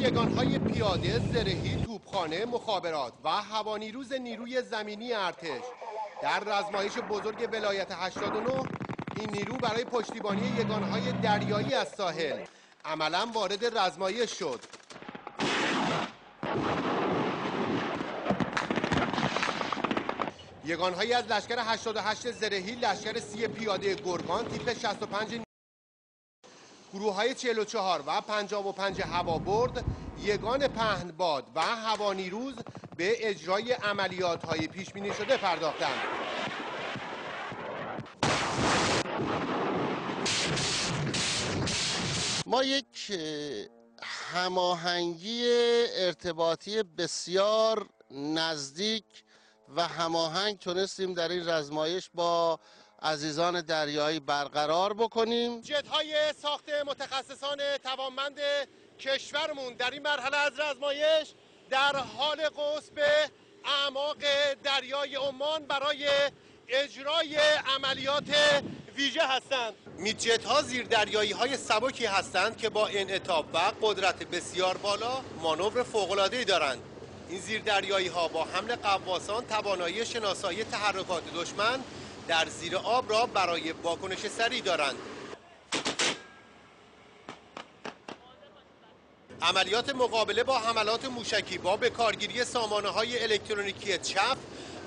یگانهای پیاده، زرهی، توپخانه، مخابرات و هوانیروز نیروی زمینی ارتش در رزمایش بزرگ ولایت 89 این نیرو برای پشتیبانی یگانهای دریایی از ساحل عملاً وارد رزمایش شد. یگانهایی از لشکر 88 زرهی، لشکر 30 پیاده گرگان تیپ 65 گروه‌های 44 و 55 هوابرد، یگان پهنباد و هوانیروز به اجرای عملیات‌های پیش‌بینی شده پرداختند. ما یک هماهنگی ارتباطی بسیار نزدیک و هماهنگ تونستیم در این رزمایش با عزیزان دریایی برقرار بکنیم. جت‌های ساخت متخصصان توانمند کشورمون در این مرحله از رزمایش در حال غوص به اعماق دریای عمان برای اجرای عملیات ویژه هستند. میدجت‌ها زیردریایی‌های سبکی هستند که با انعطاف و قدرت بسیار بالا مانور فوق‌العاده‌ای دارند. این زیردریایی‌ها با حمل غواصان توانایی شناسایی تحرکات دشمن در زیر آب را برای واکنش سریع دارند. عملیات مقابله با حملات موشکی با بکارگیری سامانه‌های الکترونیکی چف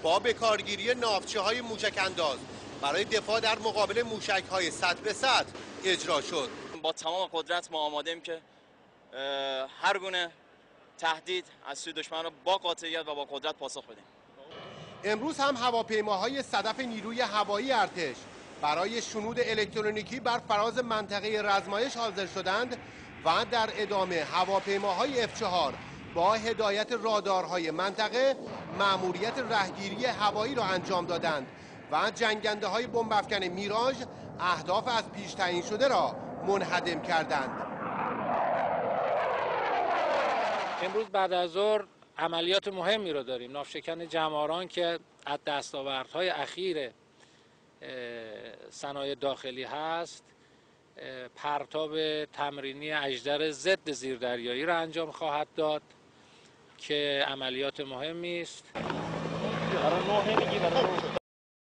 با بکارگیری ناوچه‌های موشک انداز برای دفاع در مقابل موشک‌های سطح به سطح اجرا شد. با تمام قدرت ما آماده‌ایم که هر گونه تهدید از سوی دشمن را با قاطعیت و با قدرت پاسخ بدیم. امروز هم هواپیماهای صدف نیروی هوایی ارتش برای شنود الکترونیکی بر فراز منطقه رزمایش حاضر شدند و در ادامه هواپیماهای F4 با هدایت رادارهای منطقه مأموریت رهگیری هوایی را انجام دادند و جنگنده های بمب افکن میراژ اهداف از پیش تعیین شده را منهدم کردند. امروز بعد از ظهر عملیات مهمی رو داریم. ناوشکن جماران که از دستاوردهای اخیر صنایع داخلی هست، پرتاب تمرینی اژدر ضد زیردریایی را انجام خواهد داد که عملیات مهمی است.